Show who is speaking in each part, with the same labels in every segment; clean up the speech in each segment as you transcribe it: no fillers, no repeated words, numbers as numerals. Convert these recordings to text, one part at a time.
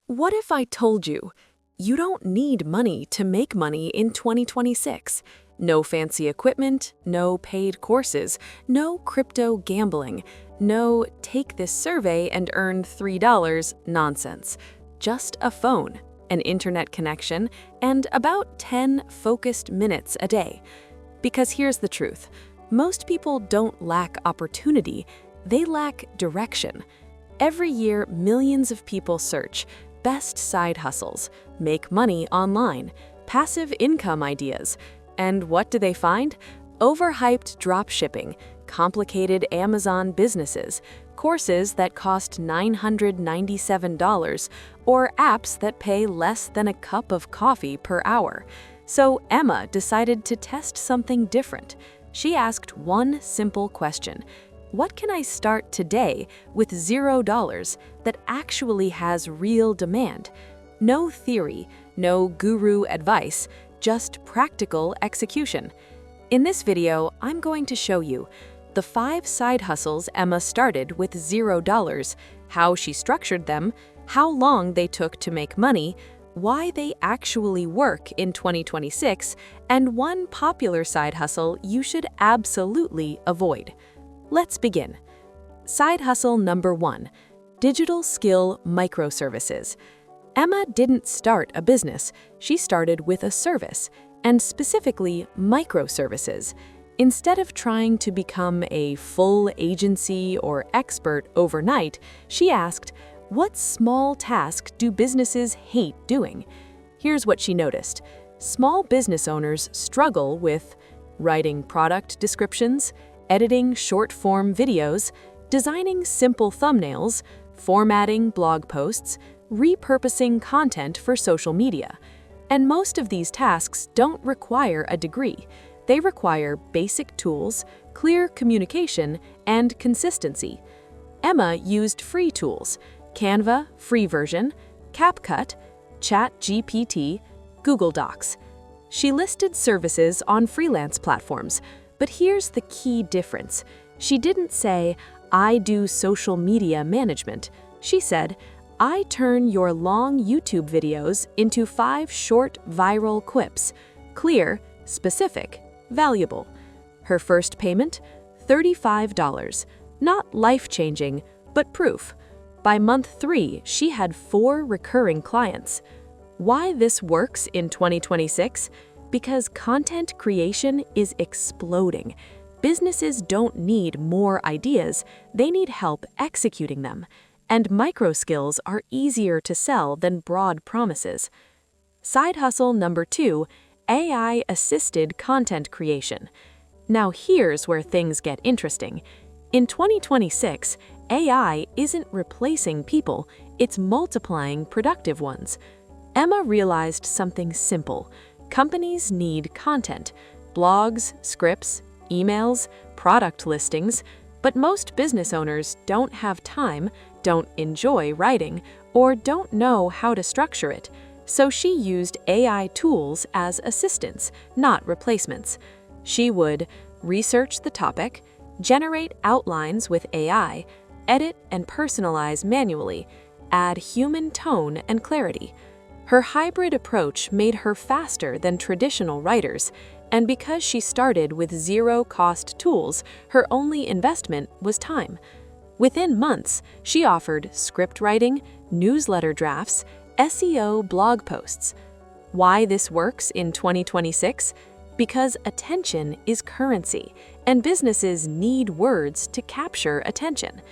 Speaker 1: What if I told you, you don't need money to make money in 2026? No fancy equipment, no paid courses, no crypto gambling, no take this survey and earn $3 nonsense. Just a phone, an internet connection, and about 10 focused minutes a day. Because here's the truth, most people don't lack opportunity, they lack direction. Every year, millions of people search best side hustles, make money online, passive income ideas. And what do they find? Overhyped drop shipping, complicated Amazon businesses, courses that cost $997, or apps that pay less than a cup of coffee per hour. So Emma decided to test something different. She asked one simple question. What can I start today with $0 that actually has real demand? No theory, no guru advice, just practical execution. In this video, I'm going to show you the 5 side hustles Emma started with $0, how she structured them, how long they took to make money, why they actually work in 2026, and one popular side hustle you should absolutely avoid. Let's begin. Side hustle number 1, digital skill microservices. Emma didn't start a business, she started with a service, and specifically microservices. Instead of trying to become a full agency or expert overnight, she asked, what small task do businesses hate doing? Here's what she noticed. Small business owners struggle with writing product descriptions, editing short-form videos, designing simple thumbnails, formatting blog posts, repurposing content for social media. And most of these tasks don't require a degree. They require basic tools, clear communication, and consistency. Emma used free tools, Canva, free version, CapCut, ChatGPT, Google Docs. She listed services on freelance platforms, but here's the key difference. She didn't say, I do social media management. She said, I turn your long YouTube videos into 5 short viral quips. Clear, specific, valuable. Her first payment? $35. Not life-changing, but proof. By month 3, she had 4 recurring clients. Why this works in 2026? Because content creation is exploding. Businesses don't need more ideas, they need help executing them. And micro skills are easier to sell than broad promises. Side hustle number 2, AI-assisted content creation. Now here's where things get interesting. In 2026, AI isn't replacing people, it's multiplying productive ones. Emma realized something simple. Companies need content, blogs, scripts, emails, product listings, but most business owners don't have time, don't enjoy writing, or don't know how to structure it. So she used AI tools as assistants, not replacements. She would research the topic, generate outlines with AI, edit and personalize manually, add human tone and clarity. Her hybrid approach made her faster than traditional writers, and because she started with zero-cost tools, her only investment was time. Within months, she offered script writing, newsletter drafts, SEO blog posts. Why this works in 2026? Because attention is currency, and businesses need words to capture attention.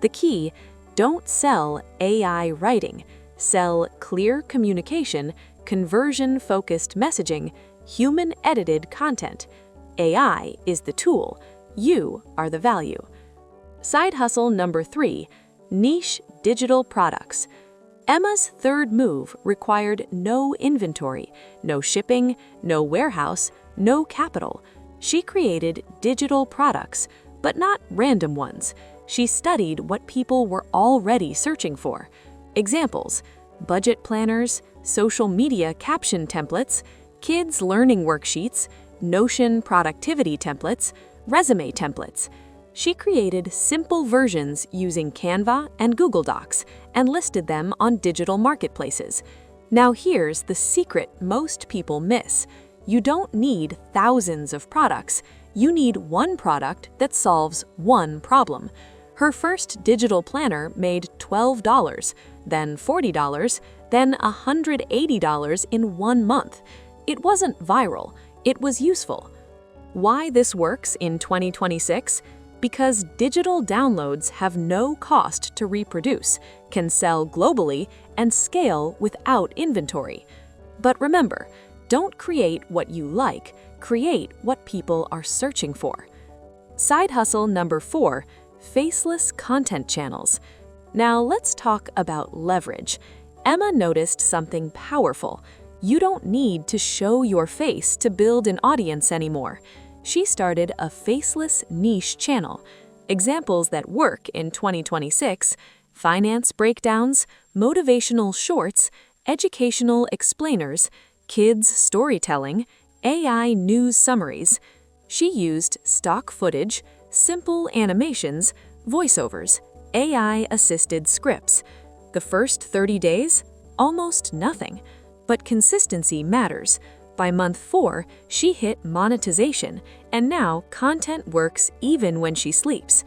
Speaker 1: The key, don't sell AI writing. Sell clear communication, conversion-focused messaging, human-edited content. AI is the tool. You are the value. Side hustle number 3, niche digital products. Emma's third move required no inventory, no shipping, no warehouse, no capital. She created digital products, but not random ones. She studied what people were already searching for. Examples: budget planners, social media caption templates, kids learning worksheets, Notion productivity templates, resume templates. She created simple versions using Canva and Google Docs and listed them on digital marketplaces. Now here's the secret most people miss. You don't need thousands of products. You need one product that solves one problem. Her first digital planner made $12, then $40, then $180 in 1 month. It wasn't viral, it was useful. Why this works in 2026? Because digital downloads have no cost to reproduce, can sell globally, and scale without inventory. But remember, don't create what you like, create what people are searching for. Side hustle number 4, faceless content channels. Now let's talk about leverage. Emma noticed something powerful. You don't need to show your face to build an audience anymore. She started a faceless niche channel. Examples that work in 2026: finance breakdowns, motivational shorts, educational explainers, kids storytelling, AI news summaries. She used stock footage, simple animations, voiceovers, AI-assisted scripts. The first 30 days? Almost nothing. But consistency matters. By month 4, she hit monetization, and now content works even when she sleeps.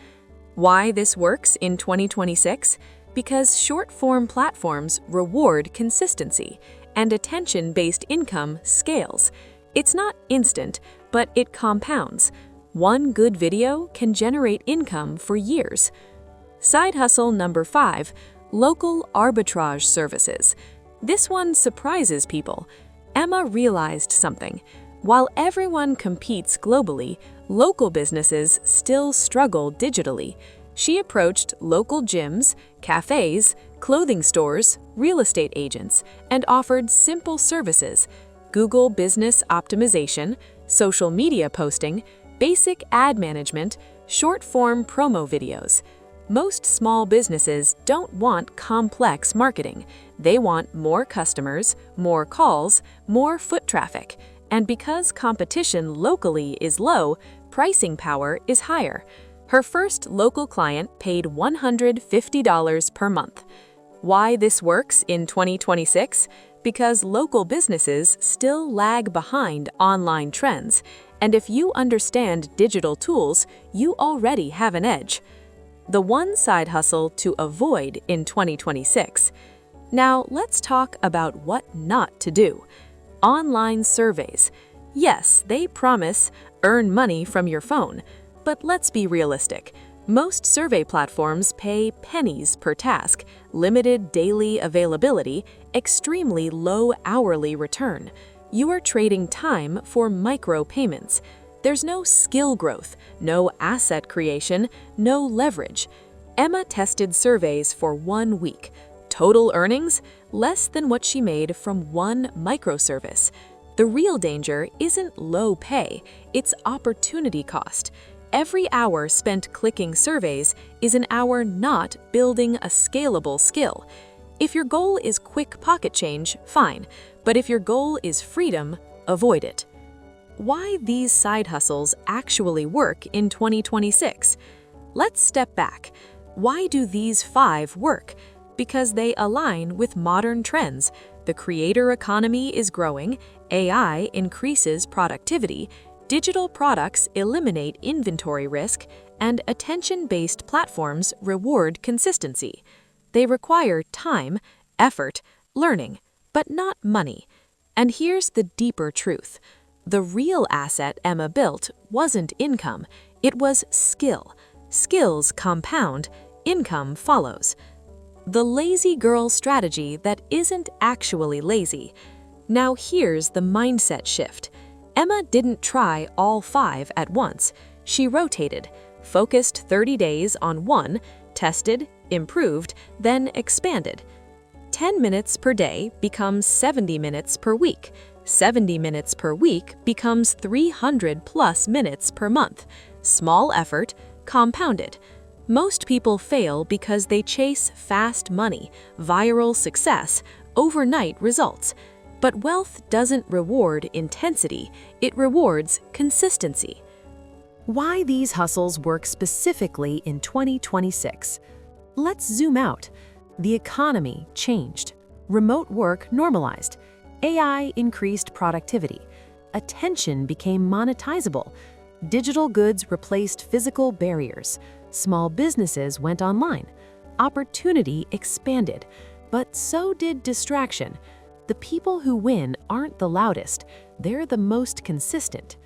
Speaker 1: Why this works in 2026? Because short-form platforms reward consistency, and attention-based income scales. It's not instant, but it compounds. One good video can generate income for years. Side hustle number 5, local arbitrage services. This one surprises people. Emma realized something. While everyone competes globally, local businesses still struggle digitally. She approached local gyms, cafes, clothing stores, real estate agents, and offered simple services: Google Business Optimization, social media posting, basic ad management, short-form promo videos. Most small businesses don't want complex marketing. They want more customers, more calls, more foot traffic. And because competition locally is low, pricing power is higher. Her first local client paid $150 per month. Why this works in 2026? Because local businesses still lag behind online trends. And if you understand digital tools, you already have an edge. The one side hustle to avoid in 2026. Now let's talk about what not to do. Online surveys. Yes, they promise earn money from your phone, but let's be realistic. Most survey platforms pay pennies per task, limited daily availability, extremely low hourly return. You are trading time for micro payments. There's no skill growth, no asset creation, no leverage. Emma tested surveys for 1 week. Total earnings? Less than what she made from one microservice. The real danger isn't low pay, it's opportunity cost. Every hour spent clicking surveys is an hour not building a scalable skill. If your goal is quick pocket change, fine, but if your goal is freedom, avoid it. Why these side hustles actually work in 2026? Let's step back. Why do these 5 work? Because they align with modern trends. The creator economy is growing, AI increases productivity, digital products eliminate inventory risk, and attention-based platforms reward consistency. They require time, effort, learning, but not money. And here's the deeper truth. The real asset Emma built wasn't income, it was skill. Skills compound, income follows. The lazy girl strategy that isn't actually lazy. Now here's the mindset shift. Emma didn't try all 5 at once. She rotated, focused 30 days on one, tested, improved, then expanded. 10 minutes per day becomes 70 minutes per week. 70 minutes per week becomes 300+ minutes per month. Small effort, compounded. Most people fail because they chase fast money, viral success, overnight results. But wealth doesn't reward intensity, it rewards consistency.
Speaker 2: Why these hustles work specifically in 2026. Let's zoom out. The economy changed. Remote work normalized. AI increased productivity. Attention became monetizable. Digital goods replaced physical barriers. Small businesses went online. Opportunity expanded. But so did distraction. The people who win aren't the loudest, they're the most consistent.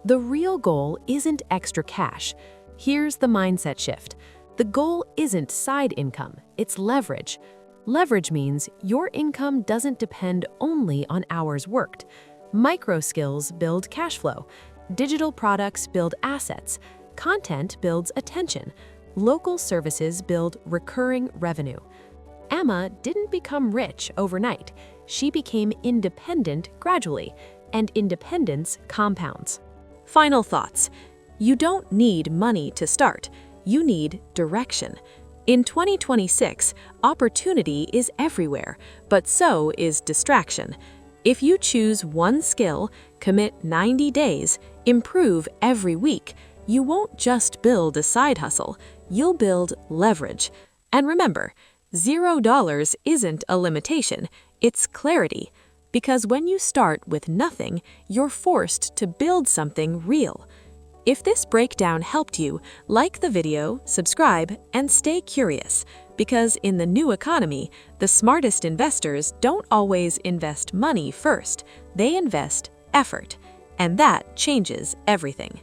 Speaker 2: The real goal isn't extra cash. Here's the mindset shift. The goal isn't side income, it's leverage. Leverage means your income doesn't depend only on hours worked. Micro skills build cash flow. Digital products build assets. Content builds attention. Local services build recurring revenue. Emma didn't become rich overnight. She became independent gradually, and independence compounds.
Speaker 1: Final thoughts. You don't need money to start. You need direction. In 2026, opportunity is everywhere, but so is distraction. If you choose one skill, commit 90 days, improve every week, you won't just build a side hustle, you'll build leverage. And remember, $0 isn't a limitation, it's clarity. Because when you start with nothing, you're forced to build something real. If this breakdown helped you, like the video, subscribe, and stay curious. Because in the new economy, the smartest investors don't always invest money first, they invest effort. And that changes everything.